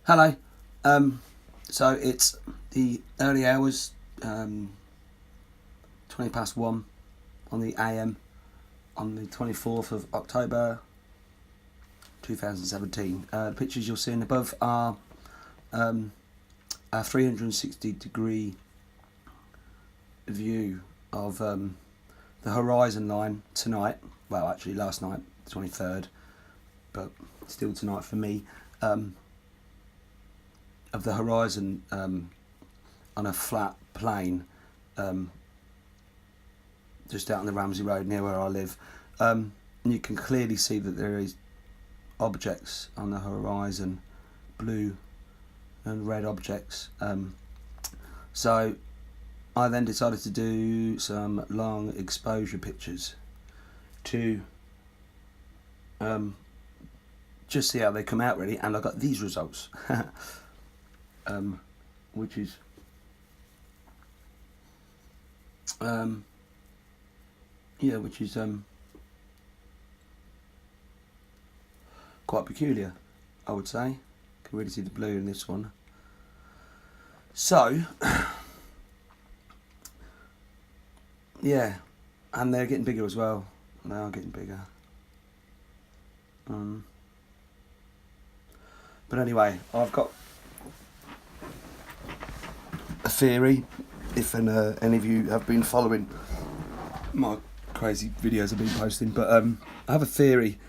Hello. So it's the early hours, 20 past 1 on the AM on the 24th of October 2017. The pictures you're seeing above are a 360-degree view of the horizon line tonight. Well, actually last night, the 23rd, but still tonight for me. Of the horizon on a flat plain just out on the Ramsey Road near where I live, and you can clearly see that there is objects on the horizon, blue and red objects. So I then decided to do some long exposure pictures to just see how they come out really, and I got these results. Which is quite peculiar, I would say. You can really see the blue in this one. So yeah, and they're getting bigger as well. They are getting bigger. But anyway, I've got a theory, if any of you have been following my crazy videos I've been posting, but I have a theory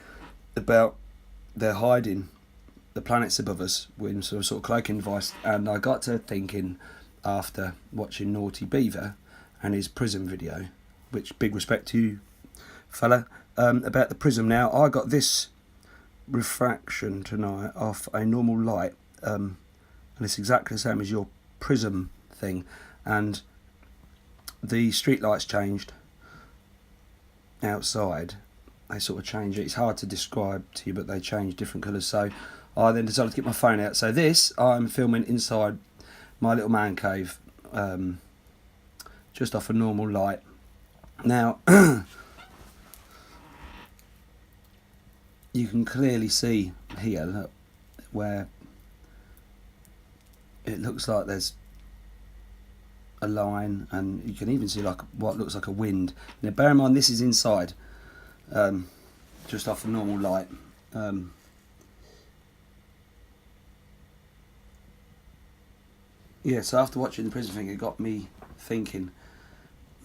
about they're hiding the planets above us with some sort of cloaking device, and I got to thinking after watching Naughty Beaver and his prism video, which big respect to you fella, about the prism. Now I got this refraction tonight off a normal light, and it's exactly the same as your prism thing, and the street lights changed outside. They sort of change it. It's hard to describe to you, but they change different colours. So I then decided to get my phone out. So this I'm filming inside my little man cave, just off a normal light. Now you can clearly see here, look, where it looks like there's a line, and you can even see like what looks like a wind. Now bear in mind this is inside, just off the normal light. Yeah, so after watching the prism thing, it got me thinking,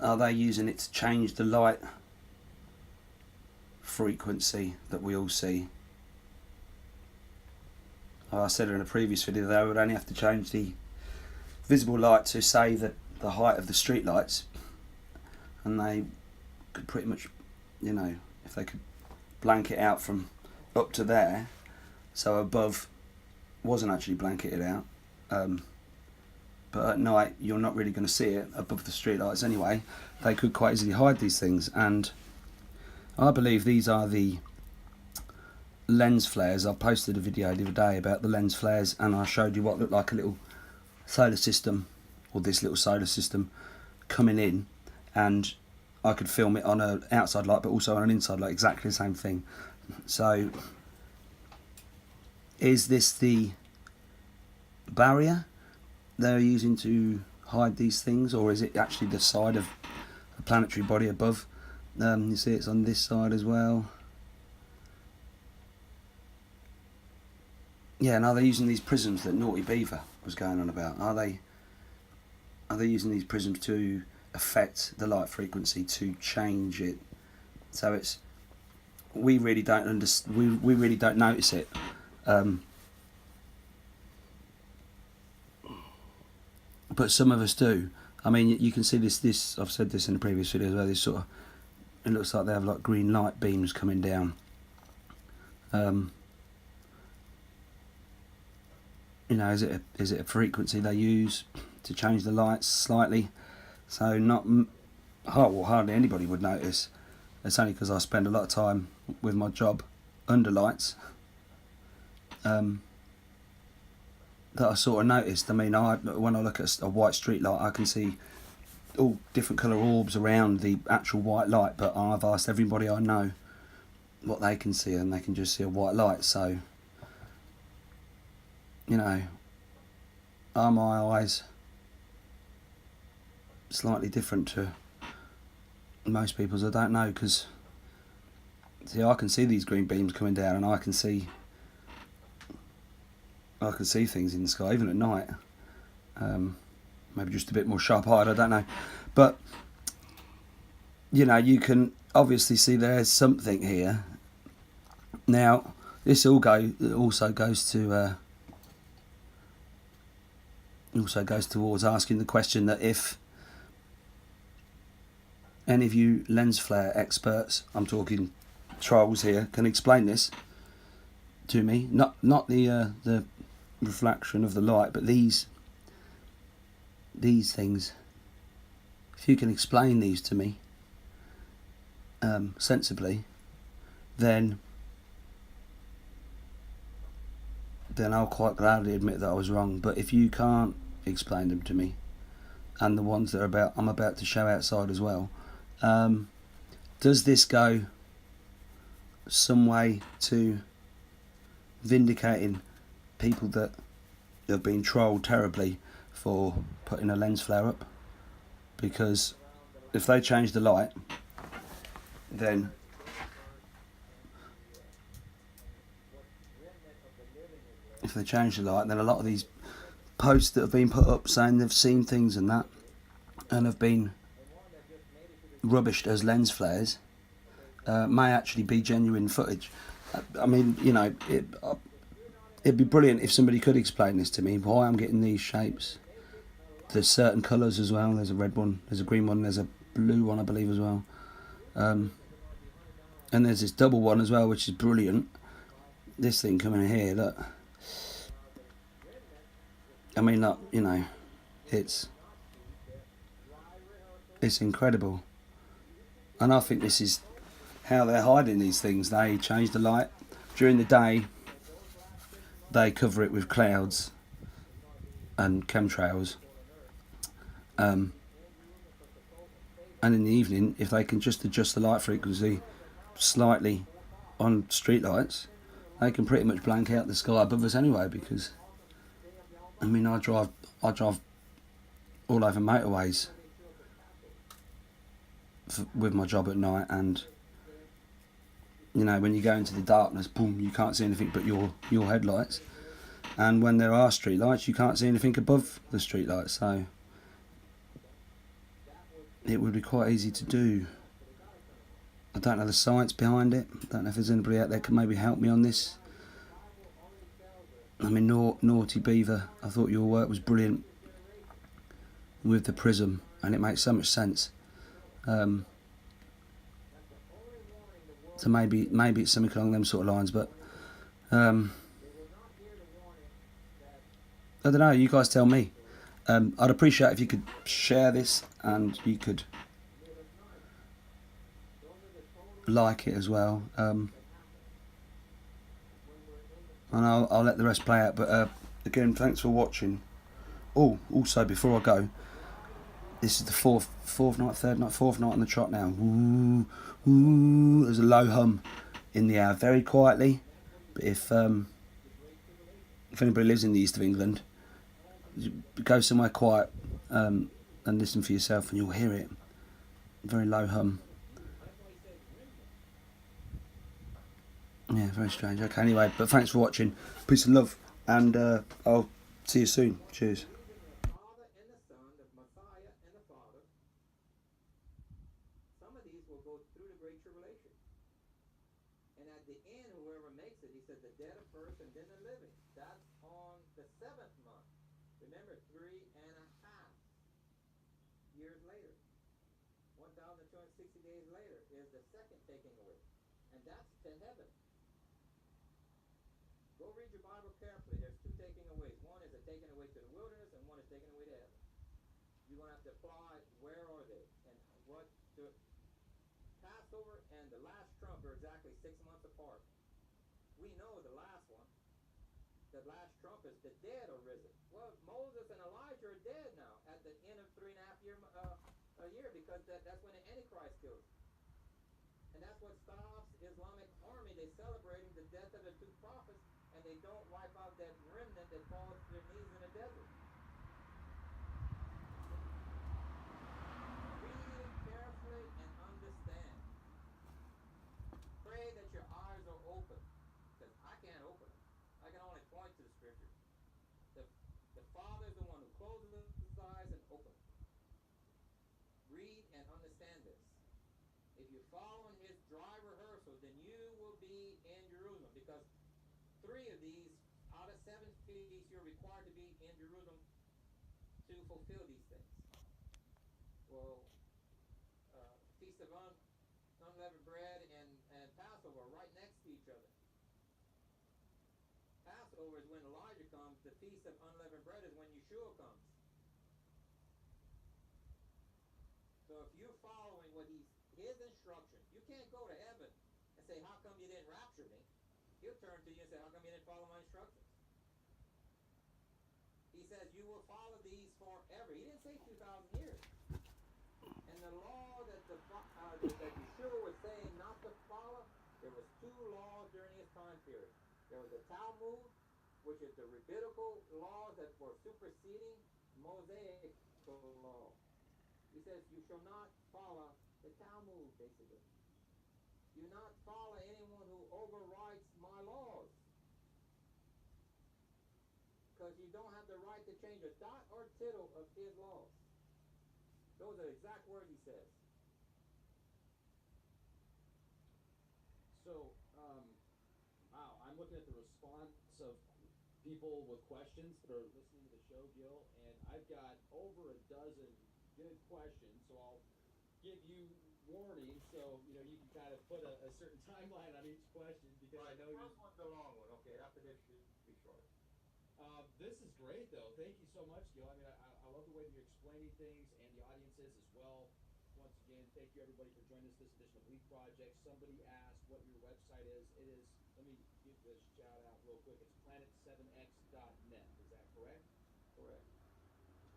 are they using it to change the light frequency that we all see? I said in a previous video they would only have to change the visible light to say that the height of the street lights, and they could pretty much, you know, if they could blank it out from up to there, so above wasn't actually blanketed out, but at night you're not really going to see it above the street lights anyway. They could quite easily hide these things, and I believe these are the lens flares. I posted a video the other day about the lens flares, and I showed you what looked like a little solar system, or this little solar system coming in, and I could film it on an outside light but also on an inside light, exactly the same thing. So is this the barrier they're using to hide these things, or is it actually the side of a planetary body above? You see it's on this side as well. Yeah, and are they using these prisms that Naughty Beaver was going on about? Are they using these prisms to affect the light frequency, to change it so it's, we really don't we really don't notice it, but some of us do. I mean, you can see this I've said this in the previous video as well, this sort of, it looks like they have like green light beams coming down. You know, is it a frequency they use to change the lights slightly? So hardly anybody would notice. It's only because I spend a lot of time with my job under lights that I sort of noticed. I mean, when I look at a white street light, I can see all different colour orbs around the actual white light, but I've asked everybody I know what they can see, and they can just see a white light. So you know, are my eyes slightly different to most people's? I don't know, because see, I can see these green beams coming down, and I can see things in the sky even at night. Maybe just a bit more sharp-eyed, I don't know, but you know, you can obviously see there's something here. Now, this also goes towards asking the question that if any of you lens flare experts, I'm talking trolls here, can explain this to me, not the reflection of the light, but these things, if you can explain these to me sensibly, then I'll quite gladly admit that I was wrong. But if you can't explain them to me, and the ones that I'm about to show outside as well, does this go some way to vindicating people that have been trolled terribly for putting a lens flare up? Because if they change the light, then a lot of these posts that have been put up saying they've seen things and that, and have been rubbished as lens flares, may actually be genuine footage. I mean, you know, it'd be brilliant if somebody could explain this to me, why I'm getting these shapes. There's certain colours as well. There's a red one, there's a green one, there's a blue one, I believe, as well. And there's this double one as well, which is brilliant. This thing coming in here, look. I mean, look, you know, it's incredible. And I think this is how they're hiding these things. They change the light. During the day, they cover it with clouds and chemtrails. And in the evening, if they can just adjust the light frequency slightly on streetlights, they can pretty much blank out the sky above us anyway. Because I mean, I drive all over motorways with my job at night, and you know, when you go into the darkness, boom, you can't see anything but your headlights. And when there are street lights, you can't see anything above the street lights. So it would be quite easy to do. I don't know the science behind it. I don't know if there's anybody out there can maybe help me on this. I mean, Naughty Beaver, I thought your work was brilliant with the prism, and it makes so much sense. So maybe it's something along them sort of lines, but I don't know, you guys tell me. I'd appreciate if you could share this, and you could like it as well, and I'll let the rest play out. But again, thanks for watching. Oh, also before I go, this is the fourth night on the trot now. Ooh, ooh, there's a low hum in the air, very quietly. But if anybody lives in the east of England, go somewhere quiet and listen for yourself, and you'll hear it. Very low hum. Yeah, very strange. Okay, anyway, but thanks for watching. Peace and love, and I'll see you soon. Cheers. Some of these will go through the Great Tribulation. And at the end, whoever makes it, he said, the dead are first and then the living. That's on the 7th month. Remember, 3.5 years later. 1,260 days later is the second taking away. And that's to heaven. Go read your Bible carefully. There's two taking aways. One is a taking away to the wilderness, and one is taking away to heaven. You're going to have to apply where are they and what to. Passover and the last trump are exactly 6 months apart. We know the last one, the last trump, is the dead are risen. Well, Moses and Elijah are dead now at the end of 3.5 year, because that's when the Antichrist goes. And that's what stops Islamic army. They're celebrating the death of the two prophets, and they don't wipe out that remnant that falls to their knees in the desert. Read it carefully and understand. Pray that your eyes are open, because I can't open them. I can only point to the scripture. The Father is the one who closes his eyes and opens them. Read and understand this. If you follow in his dry rehearsal, then you will be in Jerusalem, because 3 of these out of 7 feasts you're required to be in Jerusalem to fulfill these things. Well, Feast of Unleavened Bread and Passover are right next to each other. Passover is when Elijah comes. The Feast of Unleavened Bread is when Yeshua comes. So if you're following what his instructions, you can't go to heaven and say, how come you didn't rapture me? He'll turn to you and say, how come you didn't follow my instructions? He says, you will follow these forever. He didn't say 2,000 years. And the law that Yeshua was saying not to follow, there was 2 laws during his time period. There was the Talmud, which is the rabbinical laws that were superseding Mosaic law. He says, you shall not follow the Talmud, basically. Do not follow anyone who overwrites my laws. Because you don't have the right to change a dot or tittle of his laws. Those are the exact words he says. So, wow, I'm looking at the response of people with questions that are listening to the show, Gil, and I've got over a dozen good questions, so I'll give you warning so you can kind of put a certain timeline on each question, because I know the first one's the long one. Okay, after this should be short. This is great, though. Thank you so much, Gil. I mean, I love the way that you're explaining things, and the audiences as well. Once again, thank you everybody for joining us this edition of LIKE Project. Somebody asked what your website is. It is, let me give this shout out real quick. It's planet7x.net. Is that correct? Correct.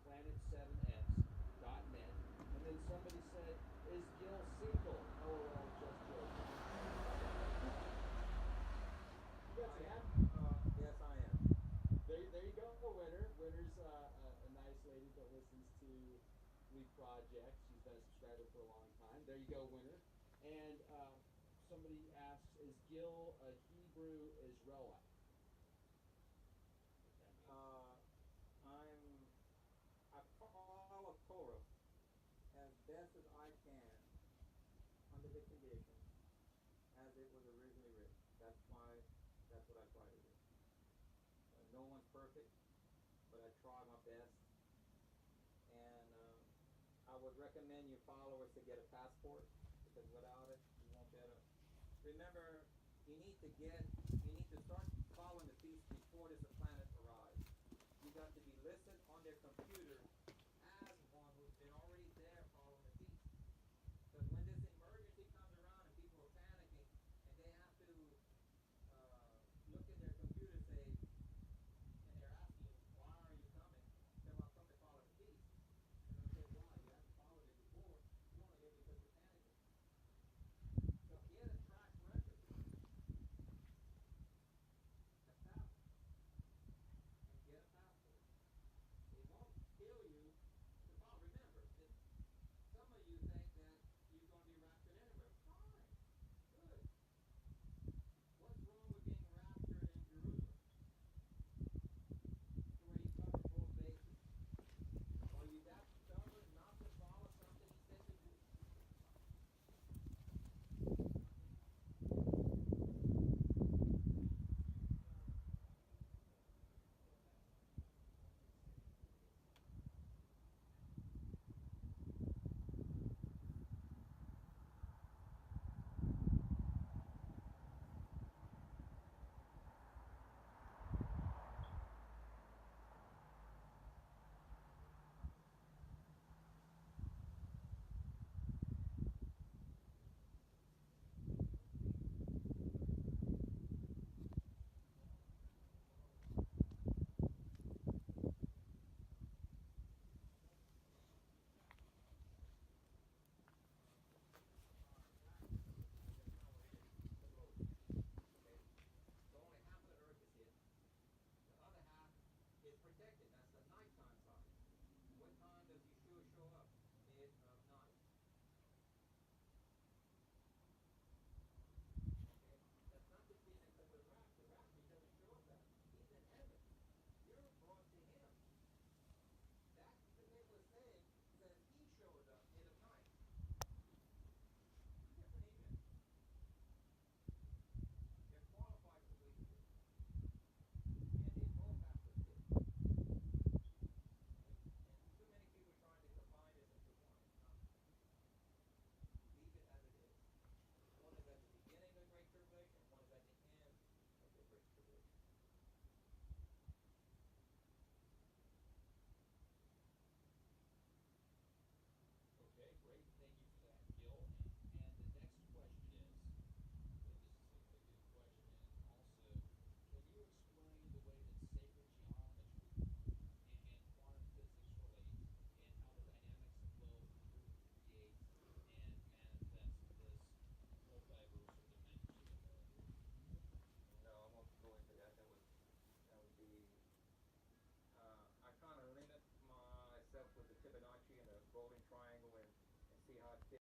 Planet7x.net. And then somebody said, is Gil single? LOL, just joking. Yes, I am. Yes, I am. There you go, winner. Winner's a nice lady that listens to LIKE Project. She's been a subscriber for a long time. There you go, winner. And somebody asks, is Gil a Hebrew Israelite? I follow Torah as best as I can under the conditions as it was originally written. That's what I try to do. No one's perfect, but I try my best. And I would recommend your followers to get a passport, because without it, you won't be able to. Remember, you need to start following the feast before this planet arrives. You got to be listed on their computer